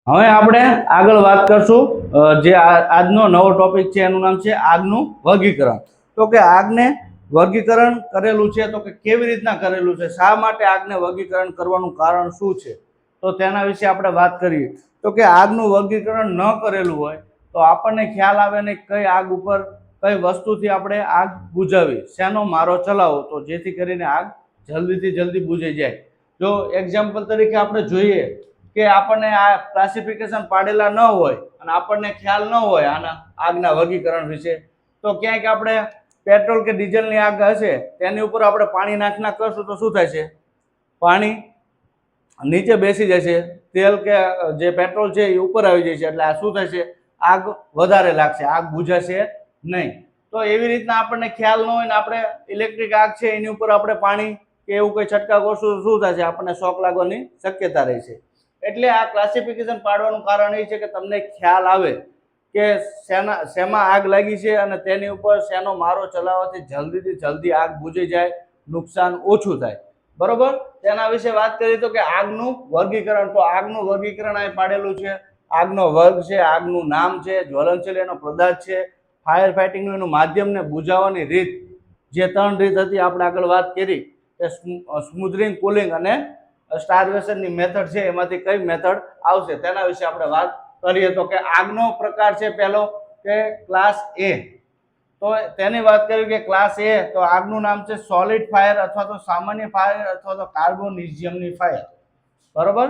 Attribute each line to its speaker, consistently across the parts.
Speaker 1: હવે આપણે આગળ વાત કરશું જે આજનો નવો ટોપિક છે એનું નામ છે આગનું વર્ગીકરણ. તો કે આગને વર્ગીકરણ કરેલું છે તો કે કેવી રીતના કરેલું છે, શા માટે આગને વર્ગીકરણ કરવાનું કારણ શું છે, તો તેના વિશે આપણે વાત કરીએ. તો કે આગનું વર્ગીકરણ ન કરેલું હોય તો આપણને ખ્યાલ આવે નહીં કઈ આગ ઉપર કઈ વસ્તુથી આપણે આગ બુઝાવી, શેનો મારો ચલાવો તો જેથી કરીને આગ જલ્દીથી જલ્દી બુઝાઈ જાય. જો એક્ઝામ્પલ તરીકે આપણે જોઈએ કે આપણને આ ક્લાસિફિકેશન પાડેલા ન હોય અને આપણને ખ્યાલ ન હોય આના આગના વર્ગીકરણ વિશે, તો ક્યાંક આપણે પેટ્રોલ કે ડીઝલની આગ હશે તેની ઉપર આપણે પાણી નાખના કરશું તો શું થાય છે, પાણી નીચે બેસી જશે, તેલ કે જે પેટ્રોલ છે એ ઉપર આવી જશે, એટલે આ શું થશે, આગ વધારે લાગશે, આગ બુઝાશે નહીં. તો એવી રીતના આપણને ખ્યાલ ન હોય ને આપણે ઇલેક્ટ્રિક આગ છે એની ઉપર આપણે પાણી કે એવું કંઈ છંટકાવ કરશું તો શું થશે, આપણને શોક લાગવાની શક્યતા રહે છે. એટલે આ ક્લાસિફિકેશન પાડવાનું કારણ એ છે કે તમને ખ્યાલ આવે કે શેમાં આગ લાગી છે અને તેની ઉપર શેનો મારો ચલાવવાથી જલ્દીથી જલ્દી આગ બુઝી જાય, નુકસાન ઓછું થાય. બરોબર, તેના વિશે વાત કરીએ તો કે આગનું વર્ગીકરણ. તો આગનું વર્ગીકરણ અહીં પાડેલું છે. આગનો વર્ગ છે, આગનું નામ છે, જ્વલનશીલ એનો પદાર્થ છે, ફાયર ફાઇટિંગનું એનું માધ્યમ ને બુઝાવવાની રીત. જે 3 રીત હતી આપણે આગળ વાત કરી કે સ્મૂધરિંગ, કુલિંગ અને સ્ટાર્વેશનની મેથડ છે, એમાંથી કઈ મેથડ આવશે તેના વિશે આપણે વાત કરીએ. તો કે આગનો પ્રકાર છે પહેલો કે ક્લાસ એ. તો તેની વાત કરીએ કે ક્લાસ એ, તો આગનું નામ છે સોલિડ ફાયર અથવા તો સામાન્ય ફાયર અથવા તો કાર્બોનિઝિયમની ફાયર. બરોબર,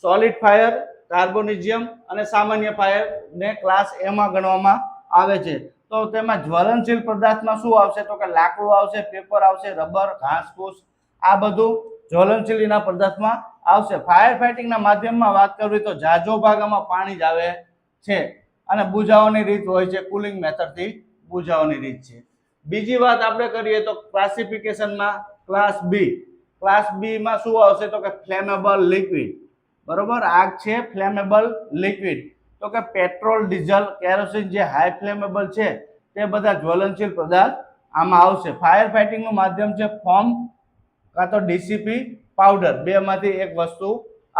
Speaker 1: સોલિડ ફાયર, કાર્બોનિઝિયમ અને સામાન્ય ફાયર ને ક્લાસ એ માં ગણવામાં આવે છે. તો તેમાં જ્વલનશીલ પદાર્થમાં શું આવશે, તો કે લાકડું આવશે, પેપર આવશે, રબર, ઘાસ ફૂસ, આ બધું જ્વલનશીલના પદાર્થમાં આવશે. ફાયર ફાઇટિંગના માધ્યમમાં વાત કરવી તો જાજો ભાગ આમાં પાણી જ આવે છે અને બુઝાવવાની રીત હોય છે કુલિંગ મેથડથી બુઝાવવાની રીત છે. બીજી વાત આપણે કરીએ તો ક્લાસિફિકેશનમાં ક્લાસ બી. ક્લાસ બી માં શું આવશે, તો કે ફ્લેમેબલ લિક્વિડ. બરોબર, આગ છે ફ્લેમેબલ લિક્વિડ. તો કે પેટ્રોલ, ડીઝલ, કેરોસીન જે હાઈ ફ્લેમેબલ છે તે બધા જ્વલનશીલ પદાર્થ આમાં આવશે. ફાયર ફાઇટિંગનું માધ્યમ છે ફોમ કાં તો ડીસીપી પાવડર, બેમાંથી એક વસ્તુ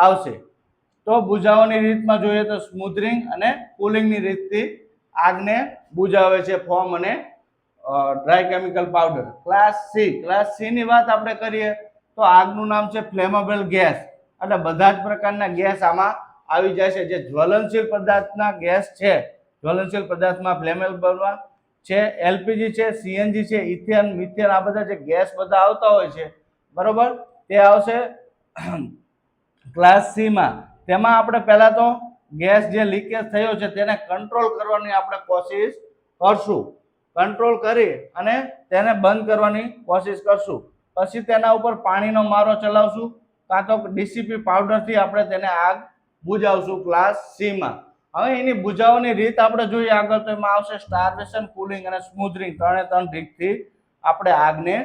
Speaker 1: આવશે. તો બુઝાવવાની રીતમાં જોઈએ તો સ્મૂથરિંગ અને કુલિંગની રીતથી આગને બુઝાવે છે ફોમ અને dry chemical powder. Class C. Class C ની વાત આપણે કરીએ તો આગનું નામ છે ફ્લેમેબલ ગેસ. એટલે બધા જ પ્રકારના ગેસ આમાં આવી જાય છે. જે જ્વલનશીલ પદાર્થના ગેસ છે, જ્વલનશીલ પદાર્થમાં ફ્લેમેબલમાં છે એલપીજી છે, સીએનજી છે, ઇથેન, મિથેન, આ બધા જે ગેસ બધા આવતા હોય છે, બરોબર, તે આવશે ક્લાસ સી માં. તેમાં આપણે પહેલા તો ગેસ જે લીકેજ થયો છે તેને કંટ્રોલ કરવાની આપણે કોશિશ કરશું. કંટ્રોલ કરી અને તેને બંધ કરવાની કોશિશ કરશું. પછી તેના ઉપર પાણીનો મારો ચલાવશું કાં તો ડીસીપી પાવડરથી આપણે તેને આગ બુઝાવશું ક્લાસ સી માં. હવે એની બુઝાવવાની રીત આપણે જોઈએ આગળ, તો એમાં આવશે સ્ટાર્વેશન, કુલિંગ અને સ્મૂથરિંગ. 3 રીતથી આપણે આગને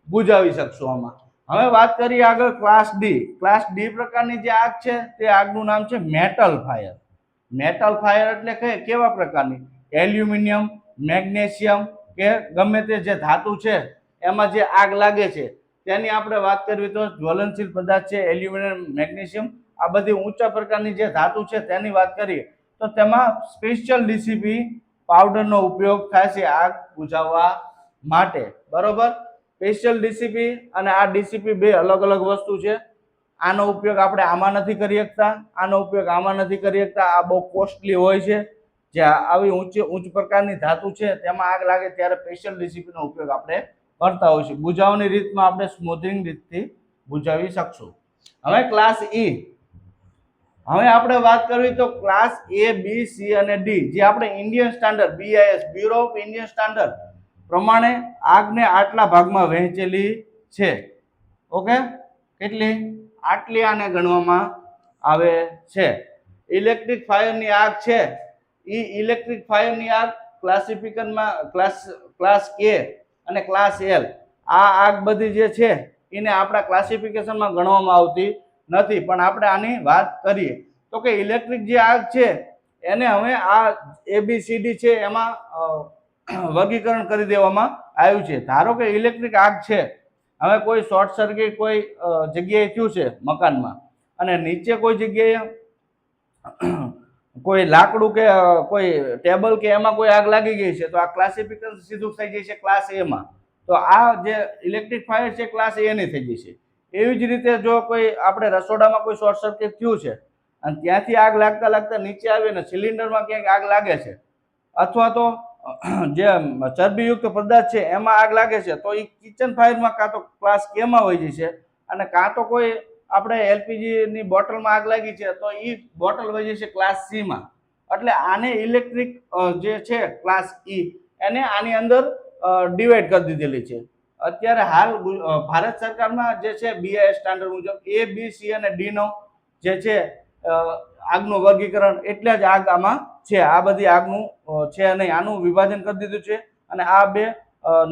Speaker 1: બુઝાવી શકશું આમાં. હવે વાત કરીએ આગળ ક્લાસ ડી. ક્લાસ ડી પ્રકારની જે આગ છે તે આગનું નામ છે મેટલ ફાયર. મેટલ ફાયર એટલે કેવા પ્રકારની, એલ્યુમિનિયમ, મેગ્નેશિયમ કે ગમે તે જે ધાતુ છે એમાં જે આગ લાગે છે તેની આપણે વાત કરવી તો જ્વલનશીલ પદાર્થ છે એલ્યુમિનિયમ, મેગ્નેશિયમ, આ બધી ઊંચા પ્રકારની જે ધાતુ છે તેની વાત કરીએ તો તેમાં સ્પેશિયલ ડીસીપી પાવડરનો ઉપયોગ થાય છે આગ બુઝાવવા માટે. બરોબર, સ્પેશિયલ ડીસીપી અને આ ડીસીપી બે અલગ અલગ વસ્તુ છે. આનો ઉપયોગ આપણે આમાં નથી કરી શકતા, આનો ઉપયોગ આમાં નથી કરી શકતા. આ બહુ કોસ્ટલી હોય છે. જે આવી ઉચ્ચ પ્રકારની ધાતુ છે તેમાં આગ લાગે ત્યારે સ્પેશિયલ ડીસીપીનો ઉપયોગ આપણે કરતા હોય છે. બુઝાવવાની રીતમાં આપણે સ્મૂથિંગ રીતથી બુઝાવી શકશું. હવે ક્લાસ ઈ. હવે આપણે વાત કરવી તો ક્લાસ એ, બી, સી અને ડી, જે આપણે Indian standard BIS, bureau of Indian standard પ્રમાણે આગને આટલા ભાગમાં વહેંચેલી છે. ઓકે, કેટલી? આટલી આને ગણવામાં આવે છે. ઇલેક્ટ્રિક ફાયરની આગ છે, એ ઇલેક્ટ્રિક ફાયરની આગ ક્લાસિફિકેશનમાં ક્લાસ કે અને ક્લાસ એલ, આ આગ બધી જે છે એને આપણા ક્લાસિફિકેશનમાં ગણવામાં આવતી નથી. પણ આપણે આની વાત કરીએ તો કે ઇલેક્ટ્રિક જે આગ છે એને હવે આ ABCD છે એમાં વર્ગીકરણ કરી દેવામાં આવ્યું છે. ધારો કે ઇલેક્ટ્રિક આગ છે, હવે કોઈ શોર્ટ સર્કિટ કોઈ જગ્યાએ થયું છે મકાનમાં અને નીચે કોઈ જગ્યાએ કોઈ લાકડું કે કોઈ ટેબલ કે એમાં કોઈ આગ લાગી ગઈ છે તો આ ક્લાસિફિકેશન સીધું થઈ જાય છે ક્લાસ એ માં. તો આ જે ઇલેક્ટ્રિક ફાયર છે ક્લાસ એ ની થઈ જશે. એવી જ રીતે જો કોઈ આપણે રસોડામાં કોઈ શોર્ટ સર્કિટ થયું છે અને ત્યાંથી આગ લાગતા લાગતા નીચે આવીને સિલિન્ડરમાં ક્યાંક આગ લાગે છે અથવા તો જે ચરબીયુક્ત પદાર્થ છે એમાં આગ લાગે છે તો એ કિચન ફાયરમાં કાં તો ક્લાસ કે માં હોઈ જશે અને કાં તો કોઈ આપણે એલપીજી ની બોટલમાં આગ લાગી છે તો એ બોટલ વહી જશે ક્લાસ સી માં. એટલે આને ઇલેક્ટ્રિક જે છે ક્લાસ ઈ એને આની અંદર ડિવાઈડ કરી દીધેલી છે. અત્યારે હાલ ભારત સરકારમાં જે છે બીઆઈએસ સ્ટાન્ડર્ડ મુજબ એ બી સી અને ડી નો જે છે આગનું વર્ગીકરણ એટલે જ આગ આમાં છે. આ બધી આગનું છે નહીં, આનું વિભાજન કરી દીધું છે અને આ બે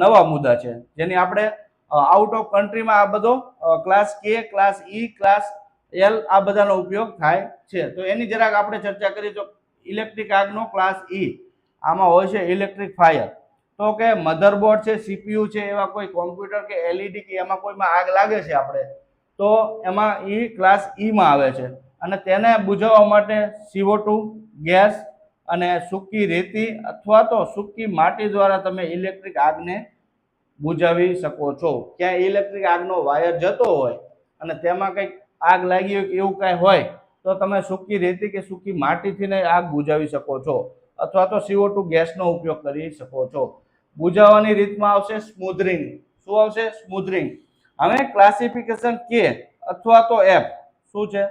Speaker 1: નવા મુદ્દા છે જેની આપણે આઉટ ઓફ કન્ટ્રીમાં આ બધો ક્લાસ કે, ક્લાસ ઈ, ક્લાસ એલ આ બધાનો ઉપયોગ થાય છે. તો એની જરાક આપણે ચર્ચા કરી. તો ઇલેક્ટ્રિક આગનો ક્લાસ ઈ આમાં હોય છે ઇલેક્ટ્રિક ફાયર. તો કે મધરબોર્ડ છે, સીપીયુ છે, એવા કોઈ કોમ્પ્યુટર કે એલઈડી કે એમાં કોઈમાં આગ લાગે છે આપણે તો એમાં ઈ ક્લાસ ઈ માં આવે છે અને તેને બુઝાવવા માટે CO2 ગેસ અને સૂકી રેતી અથવા તો સૂકી માટી દ્વારા તમે ઇલેક્ટ્રિક આગને બુઝાવી શકો છો. ક્યાંય ઇલેક્ટ્રિક આગનો વાયર જતો હોય અને તેમાં કંઈક આગ લાગી હોય કે એવું કાંઈ હોય તો તમે સૂકી રેતી કે સૂકી માટીથી આગ બુઝાવી શકો છો અથવા તો CO2 ગેસનો ઉપયોગ કરી શકો છો. બુઝાવવાની રીતમાં આવશે સ્મૂધરિંગ. શું આવશે? સ્મૂધરિંગ. હવે ક્લાસિફિકેશન કે અથવા તો એફ શું છે?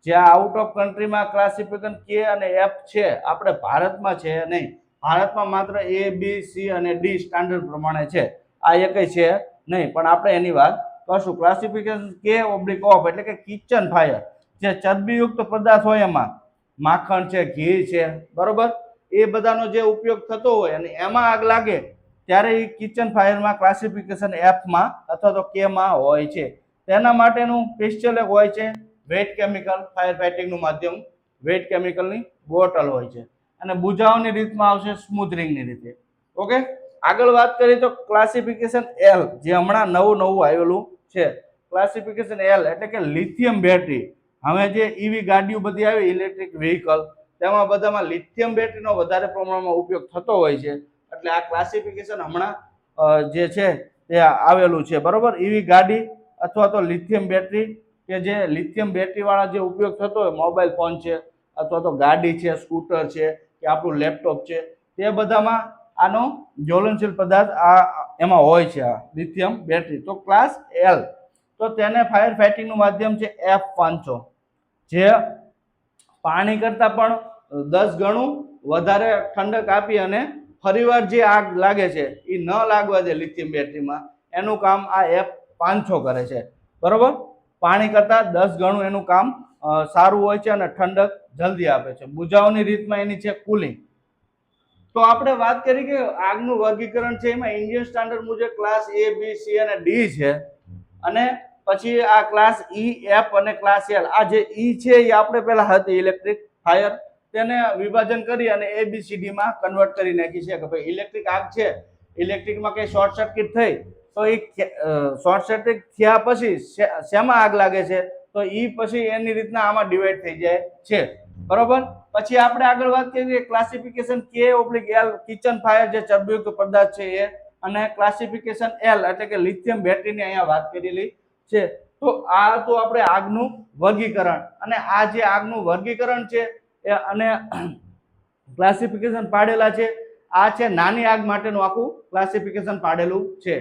Speaker 1: જ્યાં આઉટ ઓફ કન્ટ્રીમાં ક્લાસિફિકેશન કે અને એફ છે, આપણે ભારતમાં છે નહીં. ભારતમાં માત્ર એ બી સી અને ડી સ્ટાન્ડર્ડ પ્રમાણે છે, આ એકય છે નહીં. પણ આપણે એની વાત કરશું. ક્લાસિફિકેશન કે ઓબ્લિક ઓફ એટલે કે કિચન ફાયર, જે ચરબીયુક્ત પદાર્થ હોય એમાં માખણ છે, ઘી છે, બરોબર, એ બધાનો જે ઉપયોગ થતો હોય અને એમાં આગ લાગે ત્યારે એ કિચન ફાયરમાં ક્લાસિફિકેશન એફમાં અથવા તો કેમાં હોય છે. તેના માટેનું પિસ્ટલ એક હોય છે વેટ કેમિકલ, ફાયર ફાઇટિંગનું માધ્યમ વેટ કેમિકલની બોટલ હોય છે અને બુઝાવવાની રીતમાં આવશે સ્મૂધરિંગની રીતે. ઓકે, આગળ વાત કરીએ તો ક્લાસિફિકેશન એલ જે હમણાં નવું આવેલું છે. ક્લાસિફિકેશન એલ એટલે કે લિથિયમ બેટરી. હવે જે ઈવી ગાડીઓ બધી આવી ઇલેક્ટ્રિક વ્હીકલ તેમાં બધામાં લિથિયમ બેટરીનો વધારે પ્રમાણમાં ઉપયોગ થતો હોય છે. એટલે આ ક્લાસિફિકેશન હમણાં જે છે તે આવેલું છે, બરોબર. ઈવી ગાડી અથવા તો લિથિયમ બેટરી કે જે લિથિયમ બેટરી વાળા જે ઉપયોગ થતો હોય મોબાઈલ ફોન છે અથવા તો ગાડી છે, સ્કૂટર છે કે આપણું લેપટોપ છે, તે બધામાં આનો જ્વલનશીલ પદાર્થ એમાં હોય છે, આ લિથિયમ બેટરી. તો ક્લાસ એલ તો તેને ફાયર ફાઇટિંગનું માધ્યમ છે F500, જે પાણી કરતાં પણ 10 ગણું વધારે ઠંડક આપી અને ફરીવાર જે આગ લાગે છે એ ન લાગવા દે લિથિયમ બેટરીમાં, એનું કામ આ F500 કરે છે, બરોબર. પાણી કરતાં 10 ગણું એનું કામ સારું હોય છે અને ઠંડક જલ્દી આપે છે. બુઝાવવાની રીતમાં એની છે કુલિંગ. તો આપણે વાત કરી કે આગનું વર્ગીકરણ છે એમાં ઇન્ડિયન સ્ટાન્ડર્ડ મુજબ ક્લાસ એ, બી, સી અને ડી છે અને પછી આ ક્લાસ ઈ, એફ અને ક્લાસ એલ. આ જે ઈ છે એ આપણે પહેલા હતી ઇલેક્ટ્રિક ફાયર, તેને વિભાજન કરી અને ABCD માં કન્વર્ટ કરી નાખી છે કે ભાઈ ઇલેક્ટ્રિક આગ છે, ઇલેક્ટ્રિકમાં કઈ શોર્ટ સર્કિટ થઈ તો એ શોર્ટ સર્કિટ થયા પછી શેમાં આગ લાગે છે તો ઈ પછી એની રીતના આમાં ડિવાઈડ થઈ જાય છે, બરોબર. પછી આપણે આગળ વાત કરીએ ક્લાસિફિકેશન કે ઓબ્લિક એલ કિચન ફાયર જે ચરબીયુક્ત પદાર્થ છે એ, અને ક્લાસિફિકેશન એલ એટલે કે લિથિયમ બેટરીની અહીંયા વાત કરેલી છે. તો આ તો આપણે આગનું વર્ગીકરણ અને આ જે આગનું વર્ગીકરણ છે એ અને ક્લાસિફિકેશન પાડેલા છે, આ છે નાની આગ માટેનું આખું ક્લાસિફિકેશન પાડેલું છે.